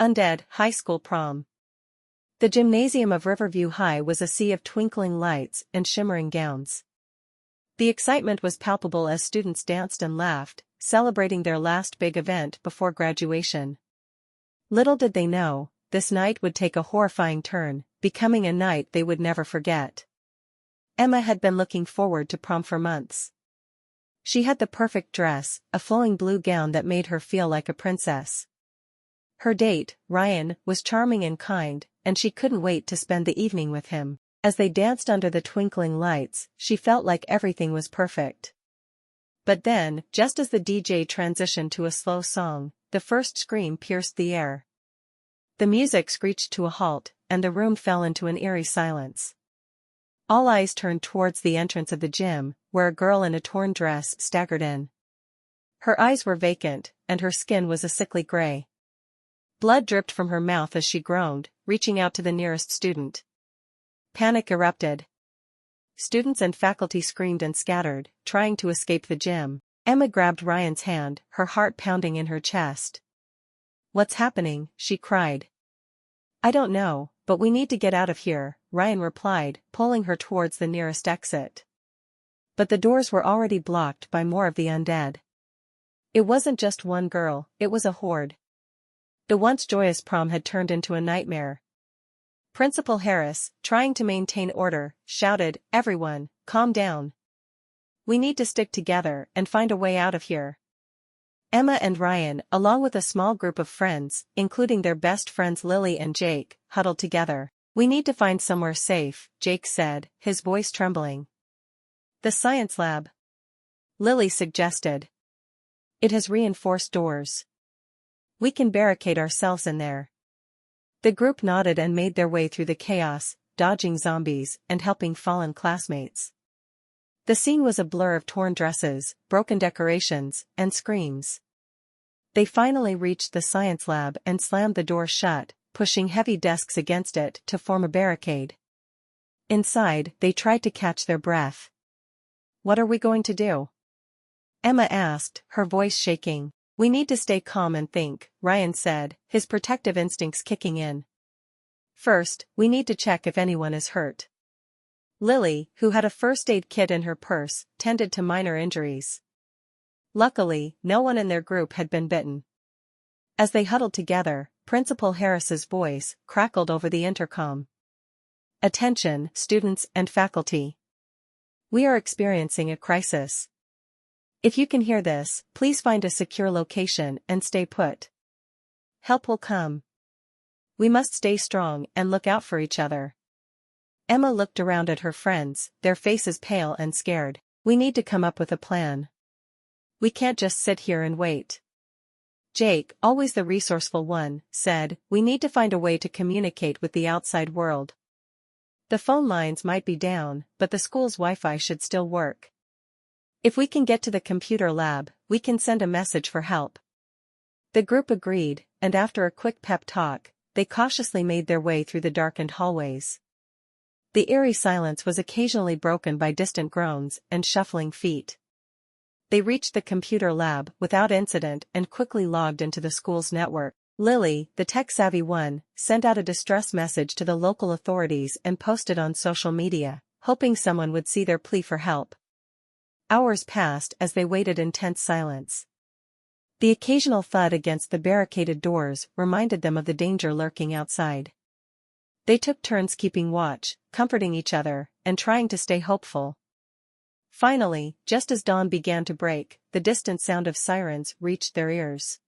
Undead High School Prom. The gymnasium of Riverview High was a sea of twinkling lights and shimmering gowns. The excitement was palpable as students danced and laughed, celebrating their last big event before graduation. Little did they know, this night would take a horrifying turn, becoming a night they would never forget. Emma had been looking forward to prom for months. She had the perfect dress, a flowing blue gown that made her feel like a princess. Her date, Ryan, was charming and kind, and she couldn't wait to spend the evening with him. As they danced under the twinkling lights, she felt like everything was perfect. But then, just as the DJ transitioned to a slow song, the first scream pierced the air. The music screeched to a halt, and the room fell into an eerie silence. All eyes turned towards the entrance of the gym, where a girl in a torn dress staggered in. Her eyes were vacant, and her skin was a sickly gray. Blood dripped from her mouth as she groaned, reaching out to the nearest student. Panic erupted. Students and faculty screamed and scattered, trying to escape the gym. Emma grabbed Ryan's hand, her heart pounding in her chest. "What's happening?" she cried. "I don't know, but we need to get out of here," Ryan replied, pulling her towards the nearest exit. But the doors were already blocked by more of the undead. It wasn't just one girl, it was a horde. The once joyous prom had turned into a nightmare. Principal Harris, trying to maintain order, shouted, "Everyone, calm down. We need to stick together and find a way out of here." Emma and Ryan, along with a small group of friends, including their best friends Lily and Jake, huddled together. "We need to find somewhere safe," Jake said, his voice trembling. "The science lab," Lily suggested. "It has reinforced doors. We can barricade ourselves in there." The group nodded and made their way through the chaos, dodging zombies and helping fallen classmates. The scene was a blur of torn dresses, broken decorations, and screams. They finally reached the science lab and slammed the door shut, pushing heavy desks against it to form a barricade. Inside, they tried to catch their breath. "What are we going to do?" Emma asked, her voice shaking. "We need to stay calm and think," Ryan said, his protective instincts kicking in. "First, we need to check if anyone is hurt." Lily, who had a first aid kit in her purse, tended to minor injuries. Luckily, no one in their group had been bitten. As they huddled together, Principal Harris's voice crackled over the intercom. "Attention, students and faculty. We are experiencing a crisis. If you can hear this, please find a secure location and stay put. Help will come. We must stay strong and look out for each other." Emma looked around at her friends, their faces pale and scared. "We need to come up with a plan. We can't just sit here and wait." Jake, always the resourceful one, said, "We need to find a way to communicate with the outside world. The phone lines might be down, but the school's Wi-Fi should still work. If we can get to the computer lab, we can send a message for help." The group agreed, and after a quick pep talk, they cautiously made their way through the darkened hallways. The eerie silence was occasionally broken by distant groans and shuffling feet. They reached the computer lab without incident and quickly logged into the school's network. Lily, the tech-savvy one, sent out a distress message to the local authorities and posted on social media, hoping someone would see their plea for help. Hours passed as they waited in tense silence. The occasional thud against the barricaded doors reminded them of the danger lurking outside. They took turns keeping watch, comforting each other, and trying to stay hopeful. Finally, just as dawn began to break, the distant sound of sirens reached their ears.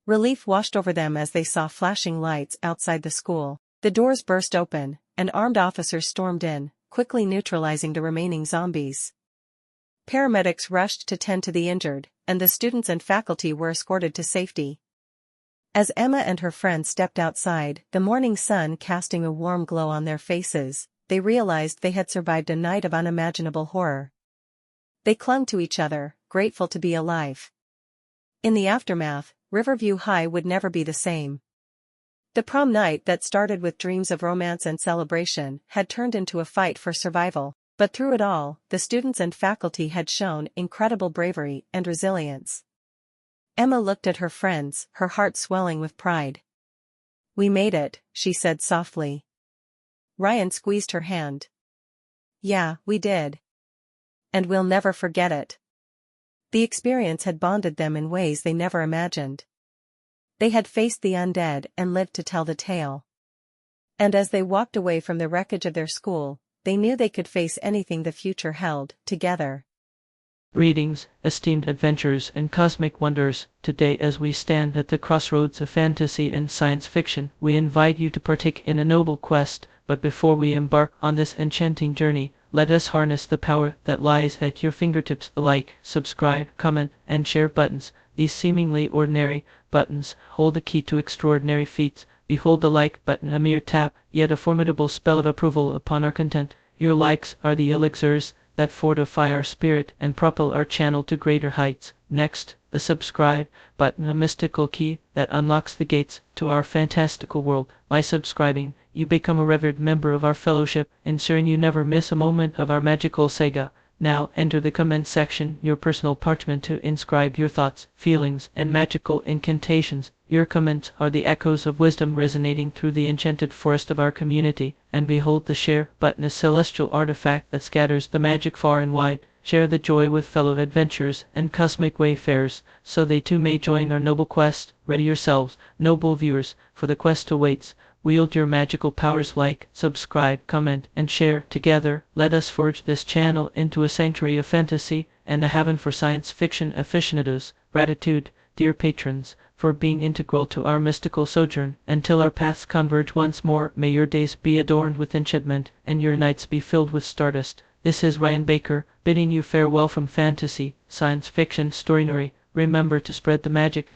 Relief washed over them as they saw flashing lights outside the school. The doors burst open, and armed officers stormed in, quickly neutralizing the remaining zombies. Paramedics rushed to tend to the injured, and the students and faculty were escorted to safety. As Emma and her friends stepped outside, the morning sun casting a warm glow on their faces, they realized they had survived a night of unimaginable horror. They clung to each other, grateful to be alive. In the aftermath, Riverview High would never be the same. The prom night that started with dreams of romance and celebration had turned into a fight for survival. But through it all, the students and faculty had shown incredible bravery and resilience. Emma looked at her friends, her heart swelling with pride. We made it, she said softly. Ryan squeezed her hand. Yeah, we did. And we'll never forget it. The experience had bonded them in ways they never imagined. They had faced the undead and lived to tell the tale. And as they walked away from the wreckage of their school, they knew they could face anything the future held, together. Greetings, esteemed adventurers and cosmic wonders. Today, as we stand at the crossroads of fantasy and science fiction, we invite you to partake in a noble quest. But before we embark on this enchanting journey, let us harness the power that lies at your fingertips. Like, subscribe, comment, and share buttons. These seemingly ordinary buttons hold the key to extraordinary feats. Behold the like button, a mere tap, yet a formidable spell of approval upon our content. Your likes are the elixirs that fortify our spirit and propel our channel to greater heights. Next, the subscribe button, a mystical key that unlocks the gates to our fantastical world. By subscribing, you become a revered member of our fellowship, ensuring you never miss a moment of our magical saga. Now enter the comment section, your personal parchment to inscribe your thoughts, feelings, and magical incantations. Your comments are the echoes of wisdom resonating through the enchanted forest of our community. And behold the share button, a celestial artifact that scatters the magic far and wide. Share the joy with fellow adventurers and cosmic wayfarers, so they too may join our noble quest. Ready yourselves, noble viewers, for the quest awaits. Wield your magical powers, like, subscribe, comment, and share. Together, let us forge this channel into a sanctuary of fantasy and a haven for science fiction aficionados. Gratitude, dear patrons, for being integral to our mystical sojourn. Until our paths converge once more, may your days be adorned with enchantment and your nights be filled with stardust. This is Ryan Baker, bidding you farewell from fantasy, science fiction, storynory. Remember to spread the magic.